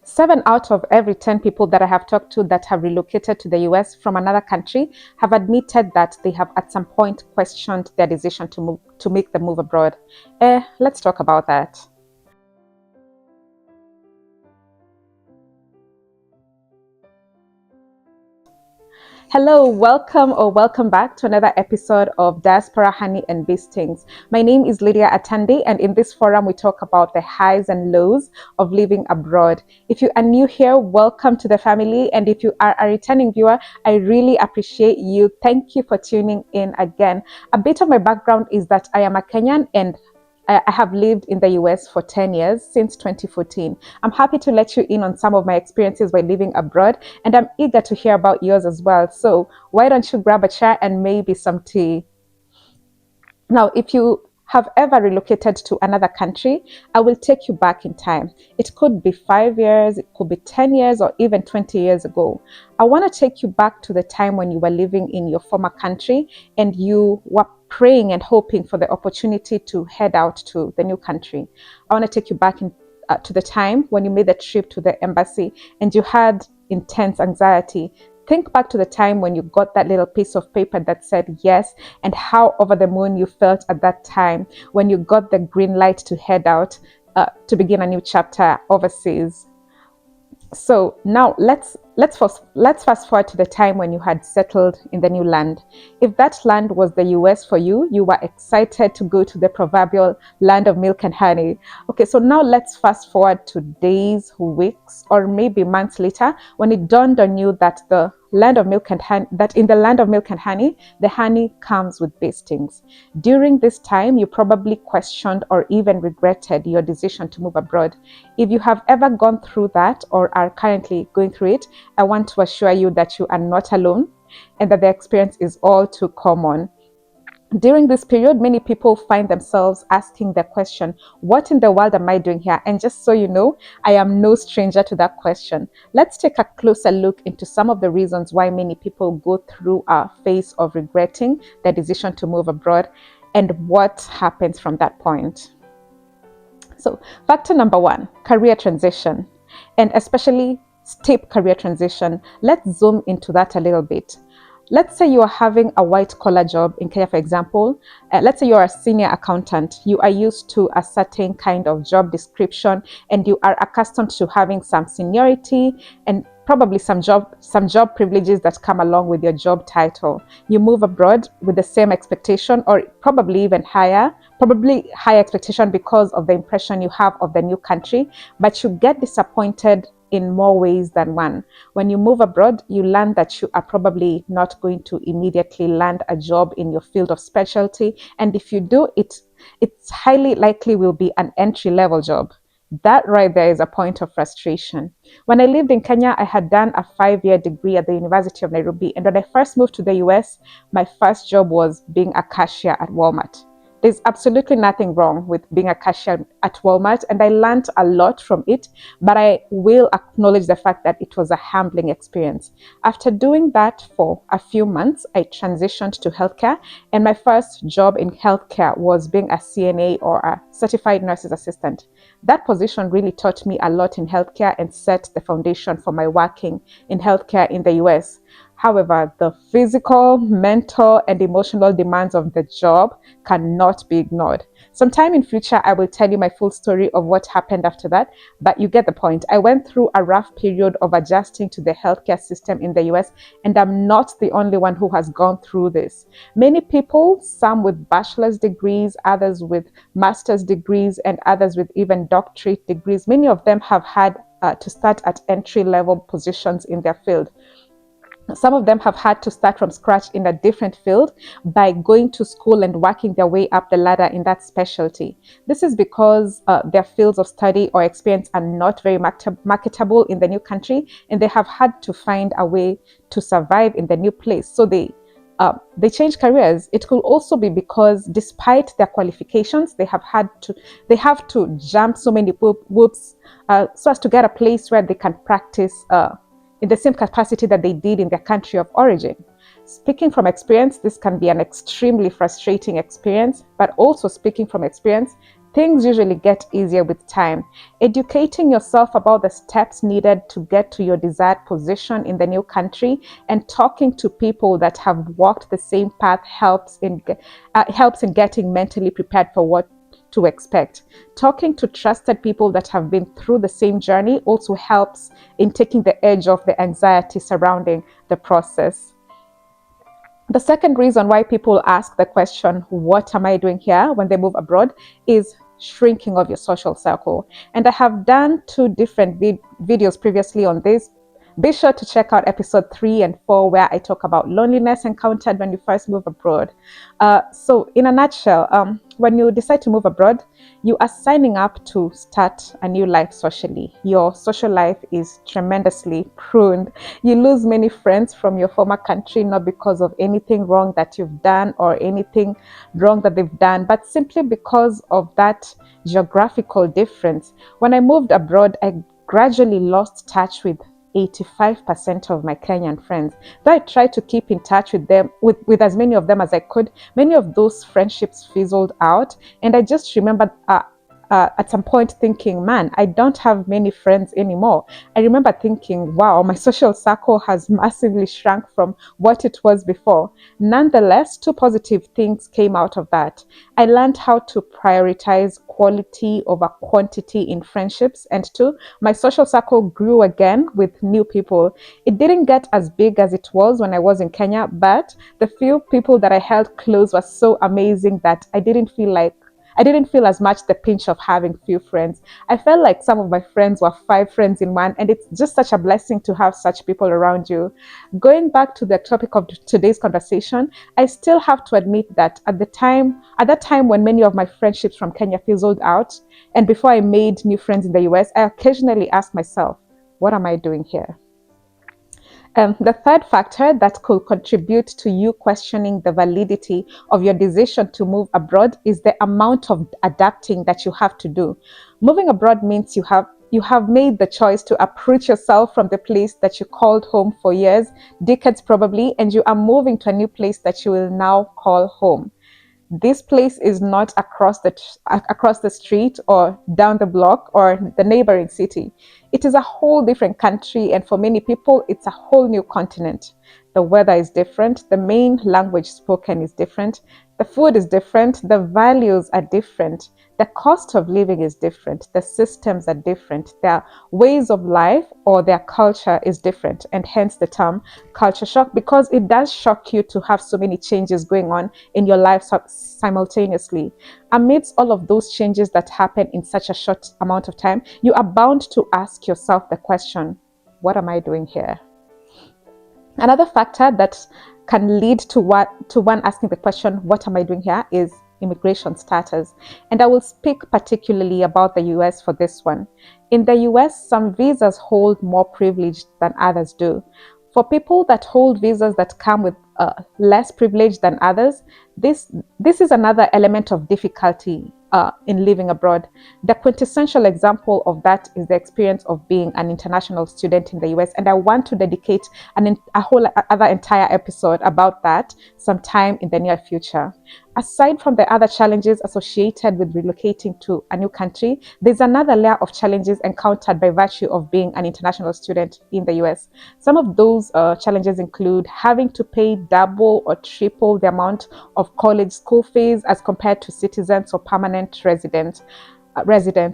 7 out of every 10 people that I have talked to that have relocated to the US from another country have admitted that they have at some point questioned their decision to make the move abroad. Let's talk about that. Hello, welcome back to another episode of Diaspora Honey and Bee Stings. My name is Lydia Atande, and in this forum, we talk about the highs and lows of living abroad. If you are new here, welcome to the family. And if you are a returning viewer, I really appreciate you. Thank you for tuning in again. A bit of my background is that I am a Kenyan and I have lived in the US for 10 years, since 2014. I'm happy to let you in on some of my experiences while living abroad, and I'm eager to hear about yours as well. So why don't you grab a chair and maybe some tea? Now, if you have ever relocated to another country, I will take you back in time. It could be 5 years, it could be 10 years, or even 20 years ago. I want to take you back to the time when you were living in your former country and you were praying and hoping for the opportunity to head out to the new country. I want to take you back to the time when you made the trip to the embassy and you had intense anxiety. Think back to the time when you got that little piece of paper that said yes, and how over the moon you felt at that time when you got the green light to head out to begin a new chapter overseas. So now let's fast forward to the time when you had settled in the new land. If that land was the US for you, you were excited to go to the proverbial land of milk and honey. Okay, so now let's fast forward to days, weeks, or maybe months later when it dawned on you that in the land of milk and honey, the honey comes with bee stings. During this time, you probably questioned or even regretted your decision to move abroad. If you have ever gone through that or are currently going through it, I want to assure you that you are not alone and that the experience is all too common. During this period, many people find themselves asking the question, what in the world am I doing here? And just so you know, I am no stranger to that question. Let's take a closer look into some of the reasons why many people go through a phase of regretting their decision to move abroad and what happens from that point. So, factor number 1, career transition, and especially steep career transition. Let's zoom into that a little bit. Let's say you are having a white collar job in Kenya, for example. Let's say you are a senior accountant. You are used to a certain kind of job description and you are accustomed to having some seniority and probably some job privileges that come along with your job title. You move abroad with the same expectation or probably even higher, probably high expectation because of the impression you have of the new country, but you get disappointed in more ways than one. When you move abroad, you learn that you are probably not going to immediately land a job in your field of specialty. And if you do, it's highly likely will be an entry-level job. That right there is a point of frustration. When I lived in Kenya, I had done a 5-year degree at the University of Nairobi. And when I first moved to the US, my first job was being a cashier at Walmart. There's absolutely nothing wrong with being a cashier at Walmart, and I learned a lot from it, but I will acknowledge the fact that it was a humbling experience. After doing that for a few months, I transitioned to healthcare, and my first job in healthcare was being a CNA or a certified nurse's assistant. That position really taught me a lot in healthcare and set the foundation for my working in healthcare in the US. However, the physical, mental, and emotional demands of the job cannot be ignored. Sometime in future, I will tell you my full story of what happened after that, but you get the point. I went through a rough period of adjusting to the healthcare system in the US, and I'm not the only one who has gone through this. Many people, some with bachelor's degrees, others with master's degrees, and others with even doctorate degrees, many of them have had to start at entry-level positions in their field. Some of them have had to start from scratch in a different field by going to school and working their way up the ladder in that specialty. This is because their fields of study or experience are not very marketable in the new country, and they have had to find a way to survive in the new place. So they change careers. It could also be because despite their qualifications, they have to jump so many whoops so as to get a place where they can practice in the same capacity that they did in their country of origin. Speaking from experience, this can be an extremely frustrating experience, but also speaking from experience, things usually get easier with time. Educating yourself about the steps needed to get to your desired position in the new country and talking to people that have walked the same path helps in getting mentally prepared for what to expect. Talking to trusted people that have been through the same journey also helps in taking the edge off the anxiety surrounding the process. The second reason why people ask the question, what am I doing here when they move abroad, is shrinking of your social circle. And I have done two different videos previously on this. Be sure to check out episode 3 and 4, where I talk about loneliness encountered when you first move abroad. So, in a nutshell, when you decide to move abroad, you are signing up to start a new life socially. Your social life is tremendously pruned. You lose many friends from your former country, not because of anything wrong that you've done or anything wrong that they've done, but simply because of that geographical difference. When I moved abroad, I gradually lost touch with 85% of my Kenyan friends. Though I tried to keep in touch with them, with as many of them as I could, many of those friendships fizzled out. And I just remember at some point thinking, man, I don't have many friends anymore. I remember thinking, wow, my social circle has massively shrunk from what it was before. Nonetheless, two positive things came out of that. I learned how to prioritize quality over quantity in friendships. And two, my social circle grew again with new people. It didn't get as big as it was when I was in Kenya, but the few people that I held close were so amazing that I didn't feel as much the pinch of having few friends. I felt like some of my friends were 5 friends in one, and it's just such a blessing to have such people around you. Going back to the topic of today's conversation, I still have to admit that at that time when many of my friendships from Kenya fizzled out, and before I made new friends in the US, I occasionally asked myself, what am I doing here? The third factor that could contribute to you questioning the validity of your decision to move abroad is the amount of adapting that you have to do. Moving abroad means you have made the choice to uproot yourself from the place that you called home for years, decades probably, and you are moving to a new place that you will now call home. This place is not across the street or down the block or the neighboring city. It is a whole different country, and for many people, it's a whole new continent. The weather is different, the main language spoken is different, the food is different, the values are different, the cost of living is different, the systems are different, their ways of life or their culture is different, and hence the term culture shock, because it does shock you to have so many changes going on in your life simultaneously. Amidst all of those changes that happen in such a short amount of time, you are bound to ask yourself the question, what am I doing here? Another factor that can lead to one asking the question, what am I doing here, is immigration status. And I will speak particularly about the US for this one. In the US, some visas hold more privilege than others do. For people that hold visas that come with less privilege than others, this is another element of difficulty in living abroad. The quintessential example of that is the experience of being an international student in the US, and I want to dedicate a whole other entire episode about that sometime in the near future. Aside from the other challenges associated with relocating to a new country, there's another layer of challenges encountered by virtue of being an international student in the US. Some of those challenges include having to pay double or triple the amount of college school fees as compared to citizens or permanent residents.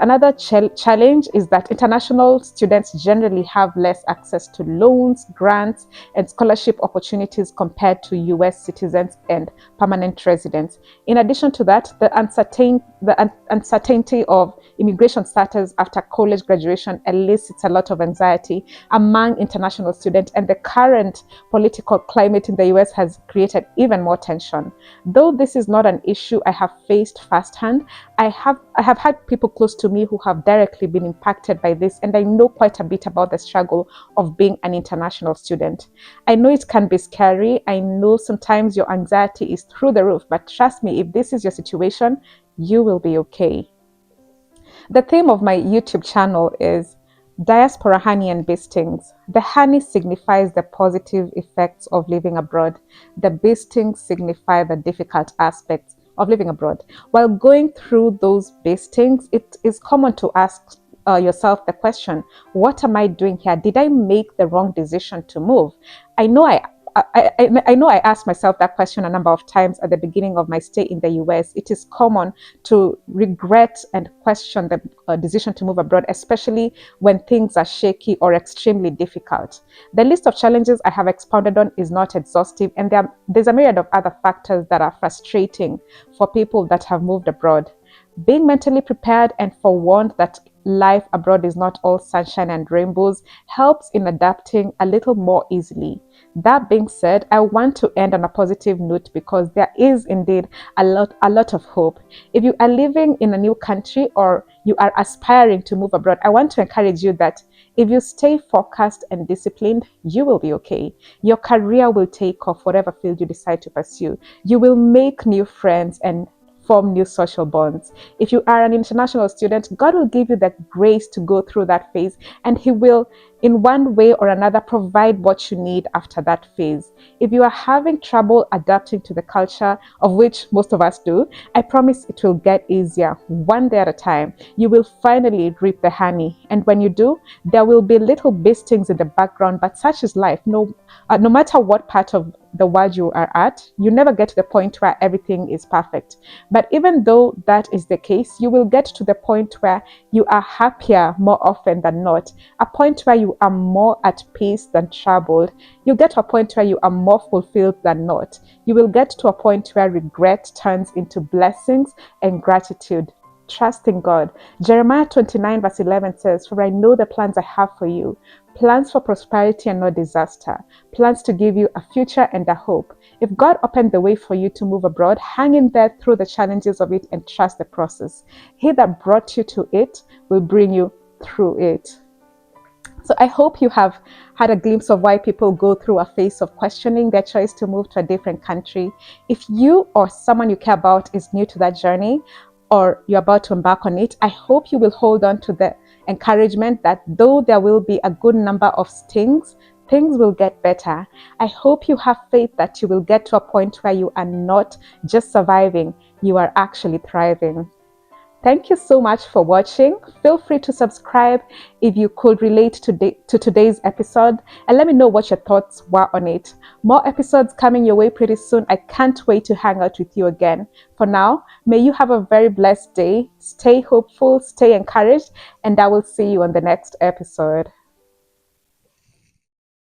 Another challenge is that international students generally have less access to loans, grants, and scholarship opportunities compared to US citizens and permanent residents. In addition to that, the uncertainty of immigration status after college graduation elicits a lot of anxiety among international students, and the current political climate in the US has created even more tension. Though this is not an issue I have faced firsthand, I have had people close to me who have directly been impacted by this, and I know quite a bit about the struggle of being an international student. I know it can be scary. I know sometimes your anxiety is through the roof, but trust me, if this is your situation, you will be okay. The theme of my YouTube channel is Diaspora Honey and Beestings. The honey signifies the positive effects of living abroad. The beestings signify the difficult aspects of living abroad. While going through those bastings, it is common to ask yourself the question, what am I doing here? Did I make the wrong decision to move? I know I know I asked myself that question a number of times at the beginning of my stay in the US. It is common to regret and question the decision to move abroad, especially when things are shaky or extremely difficult. The list of challenges I have expounded on is not exhaustive, and there's a myriad of other factors that are frustrating for people that have moved abroad. Being mentally prepared and forewarned that life abroad is not all sunshine and rainbows helps in adapting a little more easily. That being said, I want to end on a positive note because there is indeed a lot of hope. If you are living in a new country or you are aspiring to move abroad, I want to encourage you that if you stay focused and disciplined, you will be okay. Your career will take off whatever field you decide to pursue. You will make new friends and form new social bonds. If you are an international student, God will give you the grace to go through that phase, and He will, in one way or another, provide what you need after that phase. If you are having trouble adapting to the culture, of which most of us do, I promise it will get easier one day at a time. You will finally reap the honey, and when you do, there will be little bastings in the background, but such is life. No matter what part of the world you are at, you never get to the point where everything is perfect. But even though that is the case, you will get to the point where you are happier more often than not, a point where you are more at peace than troubled. You get to a point where you are more fulfilled than not. You will get to a point where regret turns into blessings and gratitude. Trust in God. Jeremiah 29 verse 11 says, "For I know the plans I have for you, plans for prosperity and not disaster, plans to give you a future and a hope." If God opened the way for you to move abroad, hang in there through the challenges of it and trust the process. He that brought you to it will bring you through it. So I hope you have had a glimpse of why people go through a phase of questioning their choice to move to a different country. If you or someone you care about is new to that journey, or you're about to embark on it, I hope you will hold on to the encouragement that though there will be a good number of stings, things will get better. I hope you have faith that you will get to a point where you are not just surviving, you are actually thriving. Thank you so much for watching. Feel free to subscribe if you could relate to today's episode, and let me know what your thoughts were on it. More episodes coming your way pretty soon. I can't wait to hang out with you again. For now, may you have a very blessed day. Stay hopeful, stay encouraged, and I will see you on the next episode.